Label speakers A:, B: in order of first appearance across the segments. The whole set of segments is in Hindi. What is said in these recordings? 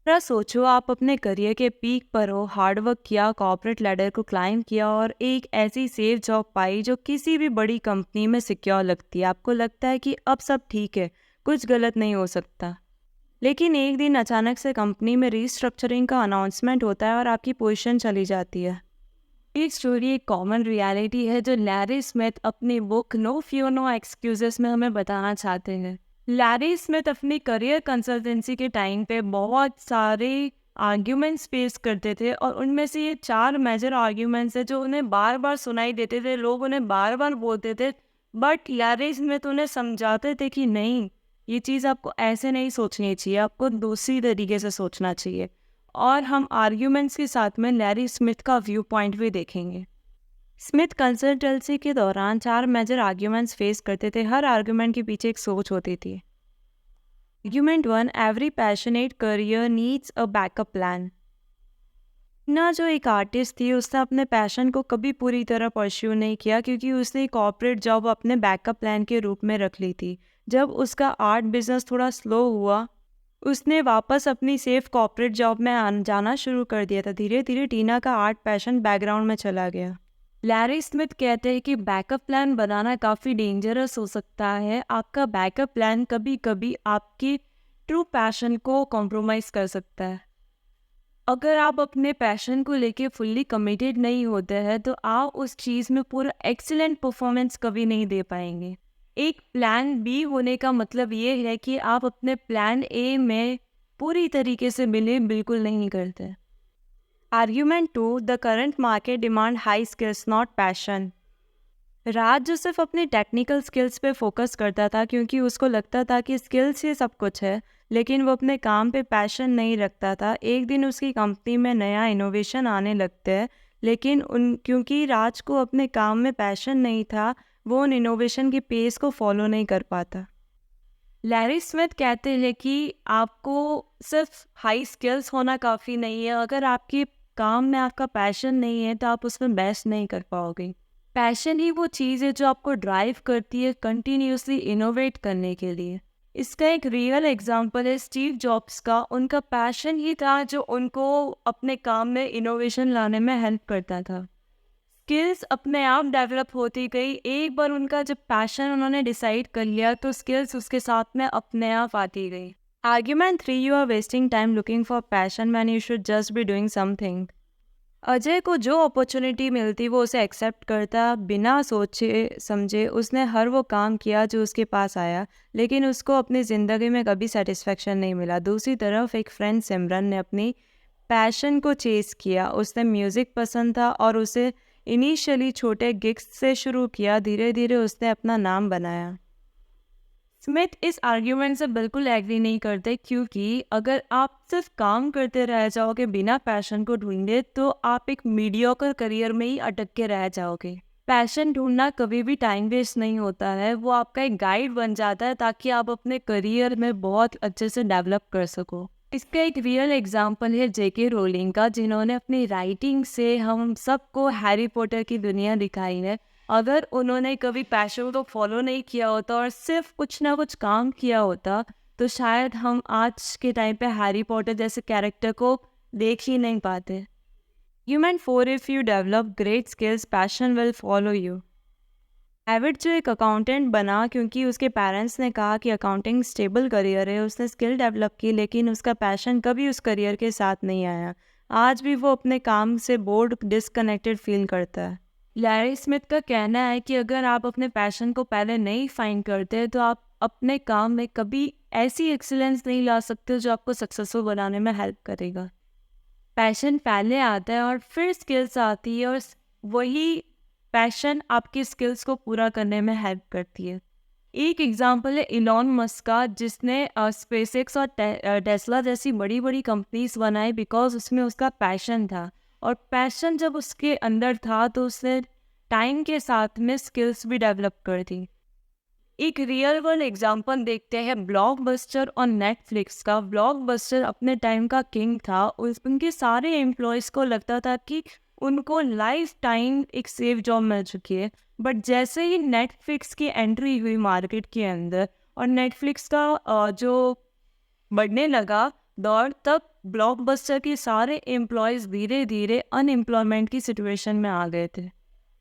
A: जरा सोचो, आप अपने करियर के पीक पर हो, हार्ड वर्क किया, कॉर्पोरेट लैडर को क्लाइंब किया और एक ऐसी सेफ जॉब पाई जो किसी भी बड़ी कंपनी में सिक्योर लगती है। आपको लगता है कि अब सब ठीक है, कुछ गलत नहीं हो सकता। लेकिन एक दिन अचानक से कंपनी में रीस्ट्रक्चरिंग का अनाउंसमेंट होता है और आपकी पोजीशन चली जाती है। ये स्टोरी एक कॉमन रियलिटी है जो लैरी स्मिथ अपनी book no fear no excuses में हमें बताना चाहते हैं। लैरी स्मिथ अपनी करियर कंसल्टेंसी के टाइम पे बहुत सारे आर्ग्यूमेंट्स फेस करते थे और उनमें से ये 4 मेजर आर्ग्यूमेंट्स है जो उन्हें बार बार सुनाई देते थे, लोग उन्हें बार बार बोलते थे। बट लैरी स्मिथ उन्हें समझाते थे कि नहीं, ये चीज़ आपको ऐसे नहीं सोचनी चाहिए, आपको दूसरी तरीके से सोचना चाहिए। और हम आर्ग्यूमेंट्स के साथ में लैरी स्मिथ का व्यू पॉइंट भी देखेंगे। स्मिथ कंसल्टेंसी के दौरान 4 मेजर आर्ग्यूमेंट्स फेस करते थे। हर आर्ग्यूमेंट के पीछे एक सोच होती थी। Argument 1, every passionate career needs a backup plan. ना जो एक आर्टिस्ट थी उसने अपने पैशन को कभी पूरी तरह परस्यू नहीं किया क्योंकि उसने कॉर्पोरेट जॉब अपने बैकअप प्लान के रूप में रख ली थी। जब उसका आर्ट बिजनेस थोड़ा स्लो हुआ, उसने वापस अपनी सेफ कॉर्पोरेट जॉब में जाना शुरू कर दिया था। धीरे धीरे टीना का आर्ट पैशन बैकग्राउंड में चला गया। लैरी स्मिथ कहते हैं कि बैकअप प्लान बनाना काफ़ी डेंजरस हो सकता है। आपका बैकअप प्लान कभी कभी आपकी ट्रू पैशन को कॉम्प्रोमाइज़ कर सकता है। अगर आप अपने पैशन को लेके फुल्ली कमिटेड नहीं होते हैं तो आप उस चीज़ में पूरा एक्सीलेंट परफॉर्मेंस कभी नहीं दे पाएंगे। एक प्लान बी होने का मतलब ये है कि आप अपने प्लान ए में पूरी तरीके से बिल्कुल नहीं करते। Argument 2, the current market demand high skills not passion. Raj जो सिर्फ अपनी टेक्निकल स्किल्स पे फोकस करता था क्योंकि उसको लगता था कि स्किल्स ही सब कुछ है, लेकिन वो अपने काम पे पैशन नहीं रखता था। एक दिन उसकी कंपनी में नया इनोवेशन आने लगते हैं, लेकिन क्योंकि राज को अपने काम में पैशन नहीं था, वो उन इनोवेशन के पेस को फॉलो नहीं कर पाता। लैरी स्मिथ कहते हैं कि आपको सिर्फ हाई स्किल्स होना काफ़ी नहीं है। अगर आपके काम में आपका पैशन नहीं है तो आप उसमें बेस्ट नहीं कर पाओगे। पैशन ही वो चीज़ है जो आपको ड्राइव करती है कंटिन्यूसली इनोवेट करने के लिए। इसका एक रियल एग्जांपल है स्टीव जॉब्स का। उनका पैशन ही था जो उनको अपने काम में इनोवेशन लाने में हेल्प करता था। स्किल्स अपने आप डेवलप होती गई। एक बार उनका जब पैशन उन्होंने डिसाइड कर लिया तो स्किल्स उसके साथ में अपने आप आती गई। Argument 3, you are wasting time looking for passion when you should just be doing something. Ajay को जो अपॉर्चुनिटी मिलती वो उसे एक्सेप्ट करता बिना सोचे समझे। उसने हर वो काम किया जो उसके पास आया, लेकिन उसको अपनी ज़िंदगी में कभी सेटिस्फेक्शन नहीं मिला। दूसरी तरफ एक फ्रेंड सिमरन ने अपनी पैशन को चेस किया। उसने म्यूज़िक पसंद था और उसे इनिशियली छोटे गिग्स से शुरू किया। धीरे धीरे उसने अपना नाम बनाया। स्मिथ इस आर्ग्यूमेंट से बिल्कुल एग्री नहीं करते क्योंकि अगर आप सिर्फ काम करते रह जाओगे बिना पैशन को ढूंढे तो आप एक मीडियोकर करियर में ही अटक के रह जाओगे। पैशन ढूंढना कभी भी टाइम वेस्ट नहीं होता है, वो आपका एक गाइड बन जाता है ताकि आप अपने करियर में बहुत अच्छे से डेवलप कर सको। इसका एक रियल एग्जाम्पल है जेके रोलिंग का, जिन्होंने अपनी राइटिंग से हम सबको हैरी पॉटर की दुनिया दिखाई है। अगर उन्होंने कभी पैशन को फॉलो नहीं किया होता और सिर्फ कुछ ना कुछ काम किया होता तो शायद हम आज के टाइम पे हैरी पॉटर जैसे कैरेक्टर को देख ही नहीं पाते। Human 4, if you develop great skills passion will follow you. Avid जो एक अकाउंटेंट बना क्योंकि उसके पेरेंट्स ने कहा कि अकाउंटिंग स्टेबल करियर है। उसने स्किल डेवलप की लेकिन उसका पैशन कभी उस करियर के साथ नहीं आया। आज भी वो अपने काम से बोर्ड डिस्कनेक्टेड फील करता है। लैरी स्मिथ का कहना है कि अगर आप अपने पैशन को पहले नहीं फाइंड करते तो आप अपने काम में कभी ऐसी एक्सीलेंस नहीं ला सकते जो आपको सक्सेसफुल बनाने में हेल्प करेगा। पैशन पहले आता है और फिर स्किल्स आती है और वही पैशन आपकी स्किल्स को पूरा करने में हेल्प करती है। एक एग्जांपल है इलॉन मस्क का, जिसने स्पेसएक्स और टेस्ला जैसी बड़ी बड़ी कंपनीज बनाई बिकॉज उसमें उसका पैशन था। और पैशन जब उसके अंदर था तो उसने टाइम के साथ में स्किल्स भी डेवलप कर दी। एक रियल वर्ल्ड एग्जांपल देखते हैं ब्लॉकबस्टर और नेटफ्लिक्स का। ब्लॉकबस्टर अपने टाइम का किंग था। उनके सारे एम्प्लॉयज़ को लगता था कि उनको लाइफ टाइम एक सेफ जॉब मिल चुकी है। बट जैसे ही नेटफ्लिक्स की एंट्री हुई मार्केट के अंदर और नेटफ्लिक्स का जो बढ़ने लगा, दौर, तब ब्लॉकबस्टर के सारे एम्प्लॉयज़ धीरे धीरे अनएम्प्लॉयमेंट की सिचुएशन में आ गए थे।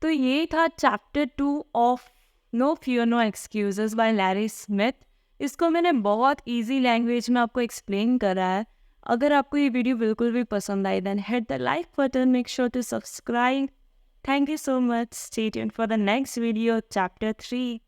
A: तो ये था chapter 2 of no fear no excuses by Larry Smith. इसको मैंने बहुत इजी लैंग्वेज में आपको एक्सप्लेन करा है। अगर आपको ये वीडियो बिल्कुल भी पसंद आई then hit the like button, make sure to subscribe. Thank you so much. Stay tuned for the next video, chapter 3।